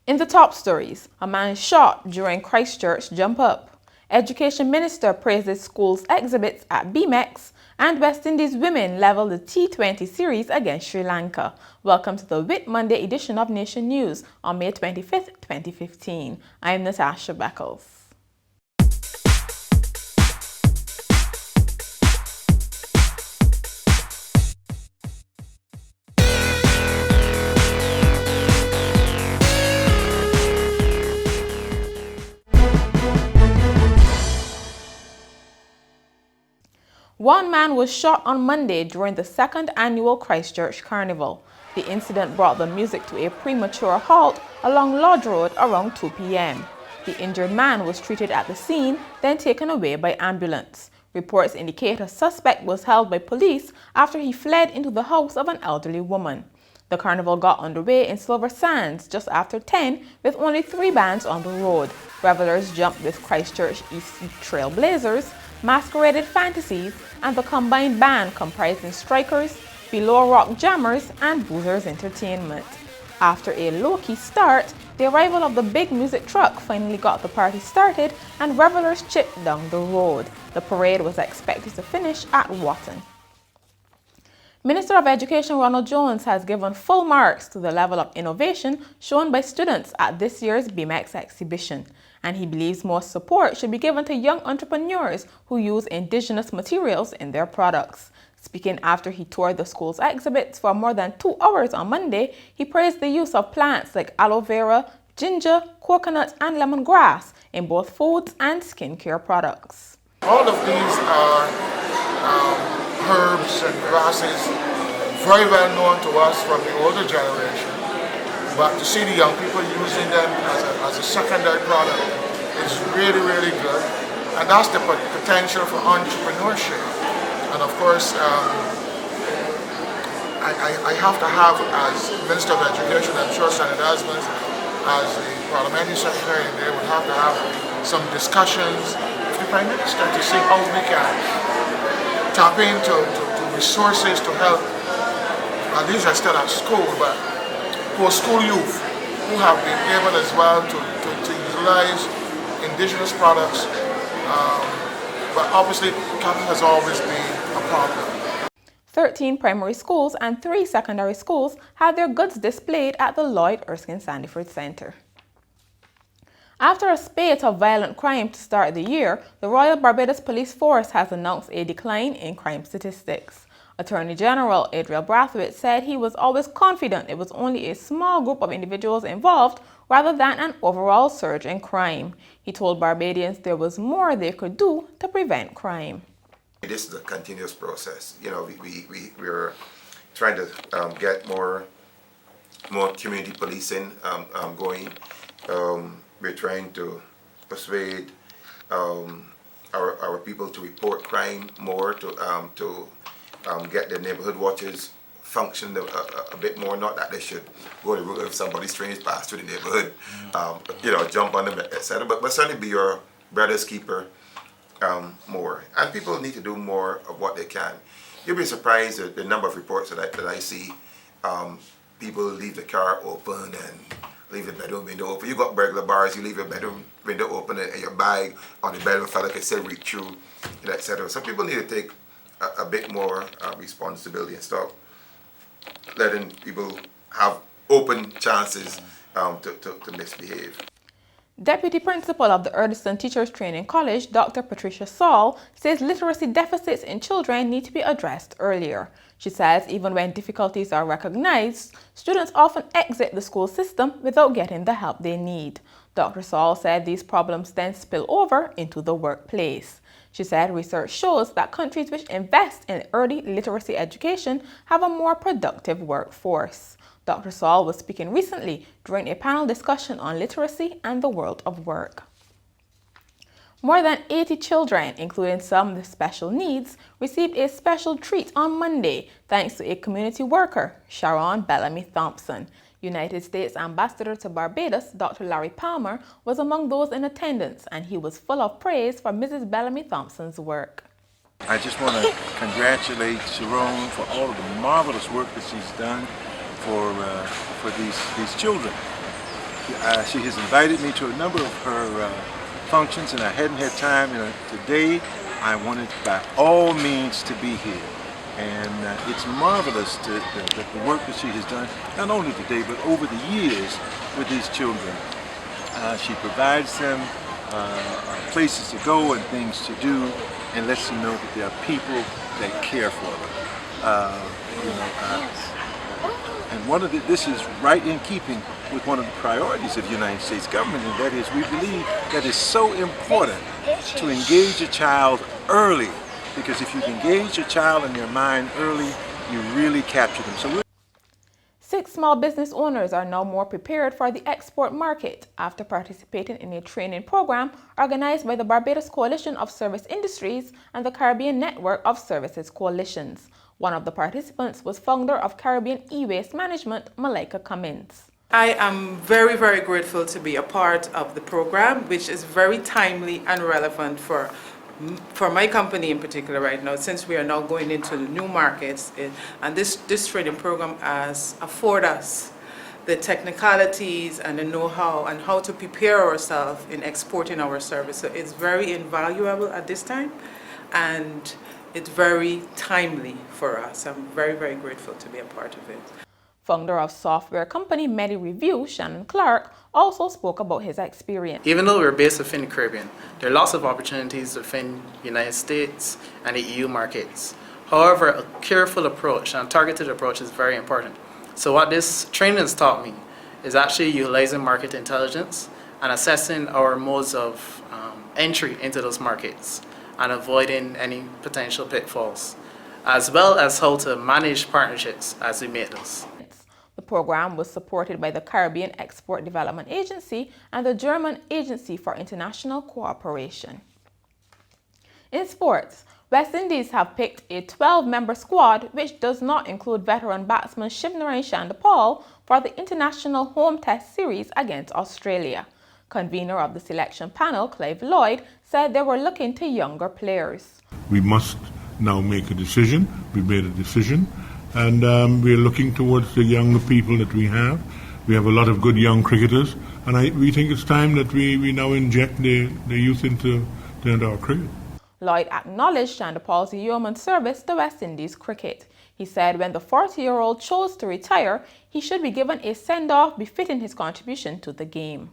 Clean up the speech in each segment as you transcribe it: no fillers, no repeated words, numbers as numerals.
In the top stories, a man shot during Christchurch jump up. Education Minister praises schools' exhibits at BMEX, and West Indies women level the T20 series against Sri Lanka. Welcome to the Whit Monday edition of Nation News on May 25th, 2015. I'm Natasha Beckles. One man was shot on Monday during the second annual Christchurch Carnival. The incident brought the music to a premature halt along Lodge Road around 2 p.m. The injured man was treated at the scene, then taken away by ambulance. Reports indicate a suspect was held by police after he fled into the house of an elderly woman. The carnival got underway in Silver Sands just after 10 with only 3 bands on the road. Revelers jumped with Christchurch East Trailblazers, Masqueraded Fantasies, and the combined band comprising Strikers, Below Rock Jammers, and Boozers Entertainment. After a low-key start, the arrival of the big music truck finally got the party started and revelers chipped down the road. The parade was expected to finish at Watton. Minister of Education Ronald Jones has given full marks to the level of innovation shown by students at this year's BMEX exhibition, and he believes more support should be given to young entrepreneurs who use indigenous materials in their products. Speaking after he toured the school's exhibits for more than 2 hours on Monday, he praised the use of plants like aloe vera, ginger, coconut, and lemongrass in both foods and skincare products. All of these are herbs and grasses, very well known to us from the older generation, but to see the young people using them as a secondary product is really, really good, and that's the potential for entrepreneurship. And of course, I have to have, as Minister of Education, I'm sure Senator Asmus, as the Parliamentary Secretary, they would have to have some discussions with the Prime Minister to see how we can tap into resources to help, and these are still at school, but post-school youth who have been able as well to utilize indigenous products, but obviously capital has always been a problem. 13 primary schools and 3 secondary schools had their goods displayed at the Lloyd Erskine Sandyford Centre. After a spate of violent crime to start the year, the Royal Barbados Police Force has announced a decline in crime statistics. Attorney General Adriel Brathwaite said he was always confident it was only a small group of individuals involved rather than an overall surge in crime. He told Barbadians there was more they could do to prevent crime. This is a continuous process. You know, we're trying to get more community policing going. We're trying to persuade our people to report crime more, to get the neighborhood watches function a bit more. Not that they should go the route if somebody strange passed through the neighborhood, jump on them, etc. But certainly be your brother's keeper more. And people need to do more of what they can. You'll be surprised at the number of reports that I see. People leave the car open and leave the bedroom window open. You got burglar bars, you leave your bedroom window open and your bag on the bed of a fella can still reach through, etc. So people need to take a bit more responsibility and stop letting people have open chances to misbehave. Deputy Principal of the Erdison Teachers Training College, Dr. Patricia Saul, says literacy deficits in children need to be addressed earlier. She says even when difficulties are recognized, students often exit the school system without getting the help they need. Dr. Saul said these problems then spill over into the workplace. She said research shows that countries which invest in early literacy education have a more productive workforce. Dr. Saul was speaking recently during a panel discussion on literacy and the world of work. More than 80 children, including some with special needs, received a special treat on Monday thanks to a community worker, Sharon Bellamy Thompson. United States Ambassador to Barbados, Dr. Larry Palmer, was among those in attendance, and he was full of praise for Mrs. Bellamy Thompson's work. I just want to congratulate Sharon for all of the marvelous work that she's done for these children. She has invited me to a number of her functions, and I hadn't had time. And today, I wanted by all means to be here. And it's marvelous the work that she has done, not only today, but over the years with these children. She provides them places to go and things to do, and lets them know that there are people that care for them. And this is right in keeping with one of the priorities of the United States government, and that is we believe that it's so important to engage a child early, because if you engage a child in their mind early, you really capture them. So 6 small business owners are now more prepared for the export market after participating in a training program organized by the Barbados Coalition of Service Industries and the Caribbean Network of Services Coalitions. One of the participants was founder of Caribbean E-Waste Management, Malaika Cummins. I am very, very grateful to be a part of the program, which is very timely and relevant for my company in particular right now, since we are now going into the new markets. And this training program has afforded us the technicalities and the know-how and how to prepare ourselves in exporting our service. So it's very invaluable at this time, and it's very timely for us. I'm very, very grateful to be a part of it. Founder of software company MediReview, Shannon Clark, also spoke about his experience. Even though we're based within the Caribbean, there are lots of opportunities within the United States and the EU markets. However, a careful approach and targeted approach is very important. So what this training has taught me is actually utilizing market intelligence and assessing our modes of entry into those markets and avoiding any potential pitfalls, as well as how to manage partnerships as we make those. The program was supported by the Caribbean Export Development Agency and the German Agency for International Cooperation. In sports, West Indies have picked a 12-member squad which does not include veteran batsman Shivnarine Chandapal for the International Home Test Series against Australia. Convener of the selection panel, Clive Lloyd, said they were looking to younger players. We must now make a decision. We've made a decision, and we're looking towards the younger people that we have. We have a lot of good young cricketers, and we think it's time that we now inject the youth into our cricket. Lloyd acknowledged Chandapal's yeoman service to West Indies cricket. He said when the 40-year-old chose to retire, he should be given a send-off befitting his contribution to the game.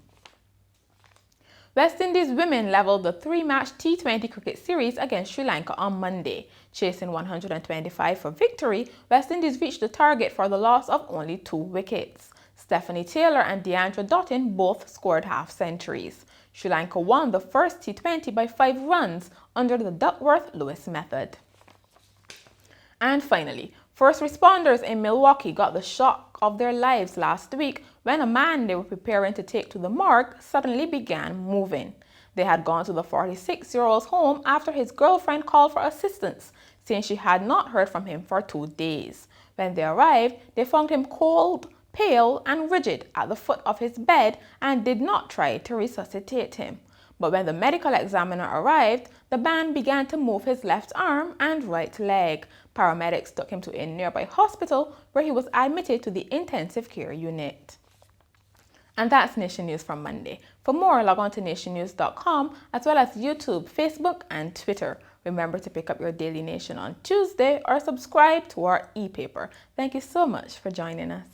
West Indies women leveled the 3-match T20 cricket series against Sri Lanka on Monday. Chasing 125 for victory, West Indies reached the target for the loss of only 2 wickets. Stephanie Taylor and Deandra Dottin both scored half-centuries. Sri Lanka won the first T20 by 5 runs under the Duckworth-Lewis method. And finally, first responders in Milwaukee got the shock of their lives last week when a man they were preparing to take to the morgue suddenly began moving. They had gone to the 46-year-old's home after his girlfriend called for assistance, saying she had not heard from him for 2 days. When they arrived, they found him cold, pale, and rigid at the foot of his bed and did not try to resuscitate him. But when the medical examiner arrived, the man began to move his left arm and right leg. Paramedics took him to a nearby hospital where he was admitted to the intensive care unit. And that's Nation News from Monday. For more, log on to nationnews.com as well as YouTube, Facebook, and Twitter. Remember to pick up your Daily Nation on Tuesday or subscribe to our e-paper. Thank you so much for joining us.